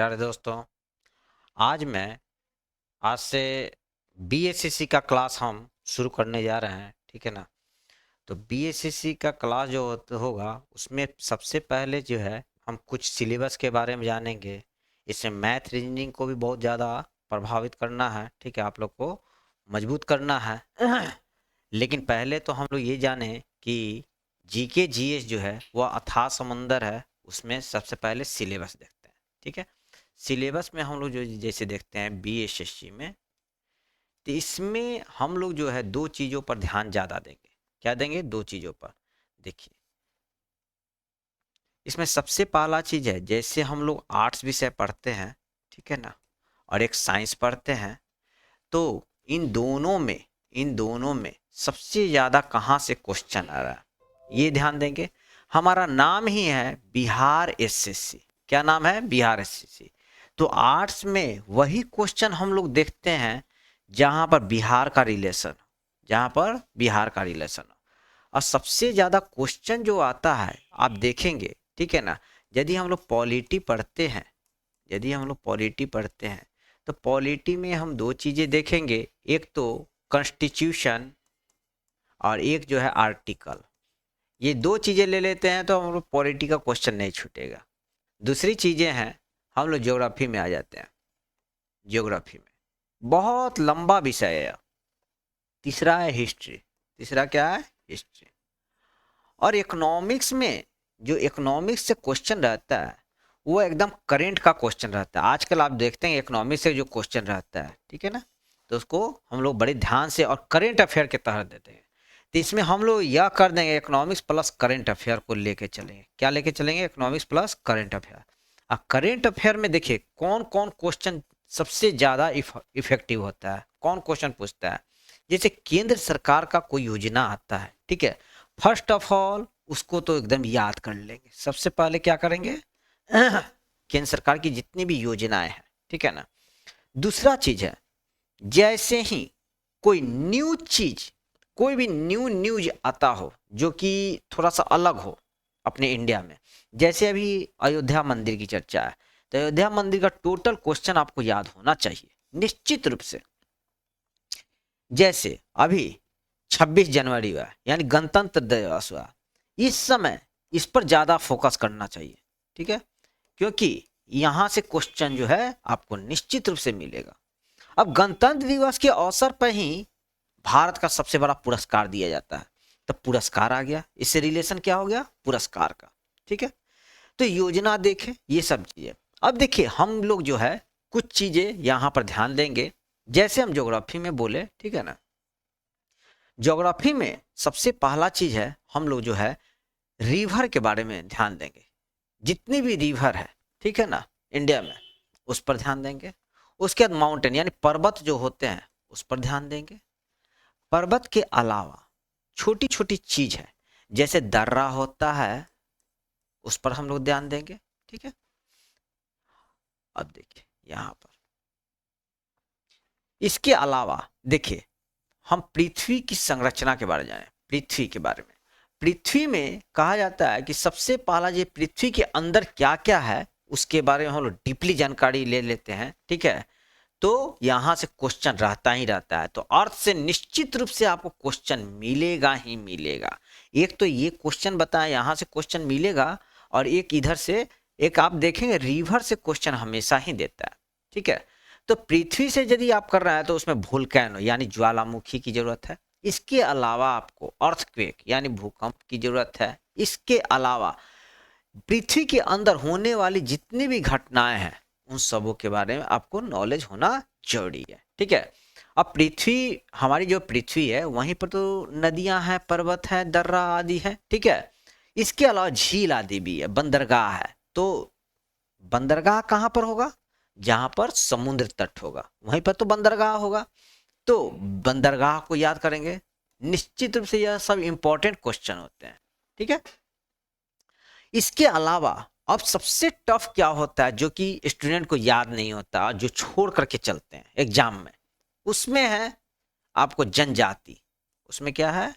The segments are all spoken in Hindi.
प्यारे दोस्तों, आज मैं आज से बीएसएससी का क्लास हम शुरू करने जा रहे हैं। ठीक है ना। तो बीएसएससी का क्लास जो होगा उसमें सबसे पहले जो है हम कुछ सिलेबस के बारे में जानेंगे। इसमें मैथ रीजनिंग को भी बहुत ज़्यादा प्रभावित करना है। ठीक है, आप लोग को मजबूत करना है। लेकिन पहले तो हम लोग ये जाने कि जीके जीएस जो है वह अथाह समंदर है। उसमें सबसे पहले सिलेबस देखते हैं। ठीक है, सिलेबस में हम लोग जो जैसे देखते हैं बीएसएससी में, तो इसमें हम लोग जो है दो चीज़ों पर ध्यान ज़्यादा देंगे। क्या देंगे? दो चीज़ों पर। देखिए, इसमें सबसे पहला चीज़ है, जैसे हम लोग आर्ट्स विषय पढ़ते हैं, ठीक है ना, और एक साइंस पढ़ते हैं, तो इन दोनों में सबसे ज़्यादा कहाँ से क्वेश्चन आ रहा है ये ध्यान देंगे। हमारा नाम ही है बिहार एसएससी। क्या नाम है? बिहार एसएससी। तो आर्ट्स में वही क्वेश्चन हम लोग देखते हैं जहाँ पर बिहार का रिलेशन, और सबसे ज़्यादा क्वेश्चन जो आता है आप देखेंगे। ठीक है ना। यदि हम लोग पॉलिटी पढ़ते हैं तो पॉलिटी में हम दो चीज़ें देखेंगे, एक तो कॉन्स्टिट्यूशन और एक जो है आर्टिकल। ये दो चीज़ें ले लेते हैं तो हम लोग पॉलिटी का क्वेश्चन नहीं छूटेगा। दूसरी चीज़ें हैं, हम लोग ज्योग्राफी में आ जाते हैं। ज्योग्राफी में बहुत लंबा विषय है। तीसरा है हिस्ट्री। तीसरा क्या है? हिस्ट्री। और इकोनॉमिक्स में जो इकोनॉमिक्स से क्वेश्चन रहता है वो एकदम करेंट का क्वेश्चन रहता है। आजकल आप देखते हैं इकोनॉमिक्स से जो क्वेश्चन रहता है, ठीक है ना, तो उसको हम लोग बड़े ध्यान से और करेंट अफेयर के तहत देते हैं। तो इसमें हम लोग यह कर देंगे, इकोनॉमिक्स प्लस करेंट अफेयर को लेके चलेंगे। क्या लेके चलेंगे? Economics plus current affair. और करेंट अफेयर में देखिए कौन कौन क्वेश्चन सबसे ज़्यादा इफेक्टिव होता है, कौन क्वेश्चन पूछता है। जैसे केंद्र सरकार का कोई योजना आता है, ठीक है, फर्स्ट ऑफ ऑल उसको तो एकदम याद कर लेंगे। सबसे पहले क्या करेंगे? केंद्र सरकार की जितनी भी योजनाएं हैं, ठीक है ना। दूसरा चीज है, जैसे ही कोई न्यू चीज, कोई भी न्यूज आता हो जो कि थोड़ा सा अलग हो अपने इंडिया में, जैसे अभी अयोध्या मंदिर की चर्चा है, तो अयोध्या मंदिर का टोटल क्वेश्चन आपको याद होना चाहिए निश्चित रूप से। जैसे अभी 26 जनवरी हुआ, यानी गणतंत्र दिवस हुआ, इस समय इस पर ज़्यादा फोकस करना चाहिए। ठीक है, क्योंकि यहाँ से क्वेश्चन जो है आपको निश्चित रूप से मिलेगा। अब गणतंत्र दिवस के अवसर पर ही भारत का सबसे बड़ा पुरस्कार दिया जाता है, तो पुरस्कार आ गया, इससे रिलेशन क्या हो गया? पुरस्कार का। ठीक है, तो योजना देखें, ये सब चीज़ें। अब देखिए हम लोग जो है कुछ चीज़ें यहाँ पर ध्यान देंगे। जैसे हम ज्योग्राफी में बोले, ठीक है ना, ज्योग्राफी में सबसे पहला चीज है हम लोग जो है रिवर के बारे में ध्यान देंगे। जितनी भी रिवर है, ठीक है ना, इंडिया में, उस पर ध्यान देंगे। उसके बाद माउंटेन यानी पर्वत जो होते हैं उस पर ध्यान देंगे। पर्वत के अलावा छोटी छोटी चीज है, जैसे दर्रा होता है, उस पर हम लोग ध्यान देंगे। ठीक है, अब देखिए यहाँ पर इसके अलावा देखिए हम पृथ्वी की संरचना के बारे में जाने। पृथ्वी के बारे में, पृथ्वी में कहा जाता है कि सबसे पहला ये पृथ्वी के अंदर क्या क्या है उसके बारे में हम लोग डीपली जानकारी ले लेते हैं। ठीक है, तो यहाँ से क्वेश्चन रहता ही रहता है। तो अर्थ से निश्चित रूप से आपको क्वेश्चन मिलेगा ही मिलेगा। एक तो ये क्वेश्चन बताएं, यहाँ से क्वेश्चन मिलेगा, और एक इधर से, एक आप देखेंगे रिवर से क्वेश्चन हमेशा ही देता है। ठीक है, तो पृथ्वी से यदि आप कर रहे हैं तो उसमें वोल्केनो यानी ज्वालामुखी की जरूरत है। इसके अलावा आपको अर्थक्वेक यानी भूकंप की जरूरत है। इसके अलावा पृथ्वी के अंदर होने वाली जितनी भी घटनाएं हैं उन सबों के बारे में आपको नॉलेज होना जरूरी है। ठीक है, अब पृथ्वी, हमारी जो पृथ्वी है वहीं पर तो नदियां हैं, पर्वत है, दर्रा आदि है। ठीक है, इसके अलावा झील आदि भी है, बंदरगाह है। तो बंदरगाह कहाँ पर होगा? जहां पर समुद्र तट होगा वहीं पर तो बंदरगाह होगा। तो बंदरगाह को याद करेंगे। निश्चित रूप से यह सब इंपॉर्टेंट क्वेश्चन होते हैं। ठीक है, इसके अलावा अब सबसे टफ क्या होता है जो कि स्टूडेंट को याद नहीं होता, जो छोड़ करके चलते हैं एग्जाम में, उसमें है आपको जनजाति। उसमें क्या है?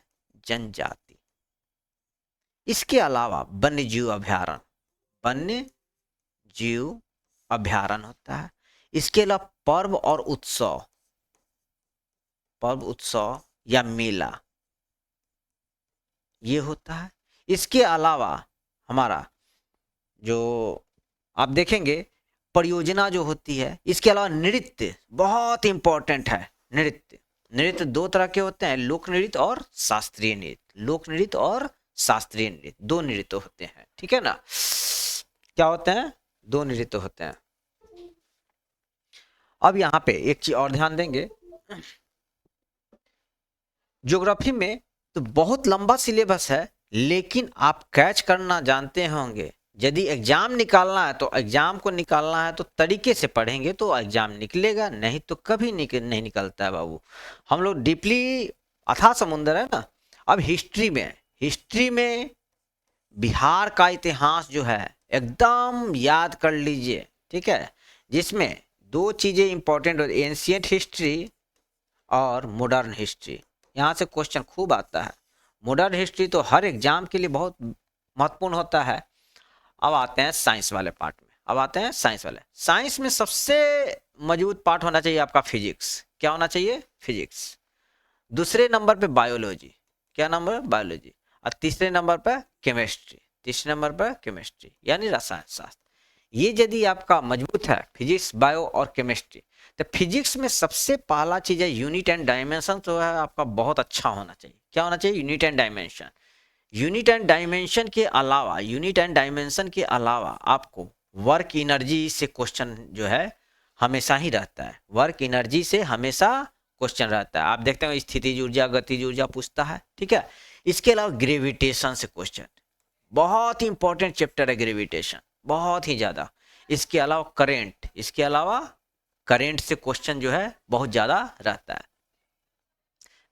जनजाति। इसके अलावा वन्य जीव अभयारण्य, वन्य जीव अभ्यारण्य होता है। इसके अलावा पर्व और उत्सव, पर्व उत्सव या मेला ये होता है। इसके अलावा हमारा जो आप देखेंगे परियोजना जो होती है, इसके अलावा नृत्य बहुत इंपॉर्टेंट है। नृत्य, नृत्य दो तरह के होते हैं, लोक नृत्य और शास्त्रीय नृत्य। लोक नृत्य और शास्त्रीय नृत्य दो नृत्य होते हैं, ठीक है ना। क्या होते हैं? दो नृत्य होते हैं। अब यहाँ पे एक चीज और ध्यान देंगे, ज्योग्राफी में तो बहुत लंबा सिलेबस है, लेकिन आप कैच करना जानते होंगे। यदि एग्जाम निकालना है तो एग्जाम को निकालना है तो तरीके से पढ़ेंगे तो एग्जाम निकलेगा, नहीं तो कभी नहीं निकलता है बाबू। हम लोग डीपली, अथाह समुंदर है ना। अब हिस्ट्री में बिहार का इतिहास जो है एकदम याद कर लीजिए, ठीक है। जिसमें दो चीजें इंपॉर्टेंट होती है, एंशिएंट हिस्ट्री और मॉडर्न हिस्ट्री। यहाँ से क्वेश्चन खूब आता है। मॉडर्न हिस्ट्री तो हर एग्जाम के लिए बहुत महत्वपूर्ण होता है। अब आते हैं साइंस वाले पार्ट में। अब आते हैं साइंस वाले। साइंस में सबसे मजबूत पार्ट होना चाहिए आपका फिजिक्स। क्या होना चाहिए? फिजिक्स। दूसरे नंबर पे बायोलॉजी। क्या नंबर? बायोलॉजी। और तीसरे नंबर पर केमिस्ट्री। तीसरे नंबर पर केमिस्ट्री यानी रसायन शास्त्र। ये यदि आपका मजबूत है, फिजिक्स, बायो और केमिस्ट्री, तो फिजिक्स में सबसे पहला चीज है यूनिट एंड डायमेंशन, तो है आपका बहुत अच्छा होना चाहिए। क्या होना चाहिए? Unit and dimension. Unit and dimension के अलावा आपको वर्क एनर्जी से क्वेश्चन जो है हमेशा ही रहता है। वर्क एनर्जी से हमेशा क्वेश्चन रहता है। आप देखते हैं स्थितिज ऊर्जा, गतिज ऊर्जा पूछता है, ठीक है। इसके अलावा ग्रेविटेशन से क्वेश्चन, बहुत ही इंपॉर्टेंट चैप्टर है ग्रेविटेशन, बहुत ही ज्यादा। इसके अलावा करंट से क्वेश्चन जो है बहुत ज्यादा रहता है।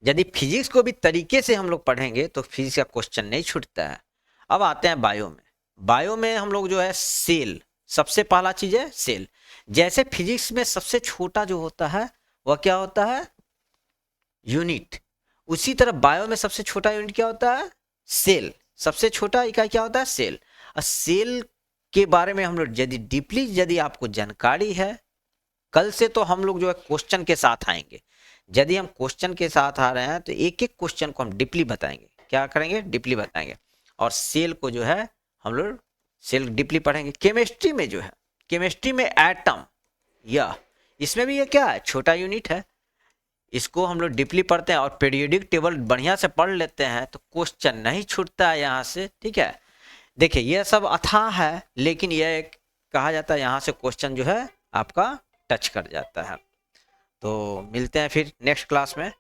यदि फिजिक्स को भी तरीके से हम लोग पढ़ेंगे तो फिजिक्स का क्वेश्चन नहीं छूटता है। अब आते हैं बायो में। बायो में हम लोग जो है सेल, सबसे पहला चीज है सेल। जैसे फिजिक्स में सबसे छोटा जो होता है वह क्या होता है? यूनिट। उसी तरह बायो में सबसे छोटा यूनिट क्या होता है? सेल। सबसे छोटा इकाई क्या होता है? सेल। और सेल के बारे में हम लोग यदि डीपली यदि आपको जानकारी है, कल से तो हम लोग जो है क्वेश्चन के साथ आएंगे। यदि हम क्वेश्चन के साथ आ रहे हैं तो एक एक क्वेश्चन को हम डीपली बताएंगे। क्या करेंगे? डीपली बताएंगे। और सेल को जो है हम लोग सेल डीपली पढ़ेंगे। केमिस्ट्री में जो है, केमिस्ट्री में एटम, या इसमें भी ये क्या है? छोटा यूनिट है। इसको हम लोग डीपली पढ़ते हैं और पीरियोडिक टेबल बढ़िया से पढ़ लेते हैं तो क्वेश्चन नहीं छूटता है यहाँ से, ठीक है। देखिए ये सब अथाह है, लेकिन यह कहा जाता है यहाँ से क्वेश्चन जो है आपका टच कर जाता है। तो मिलते हैं फिर नेक्स्ट क्लास में।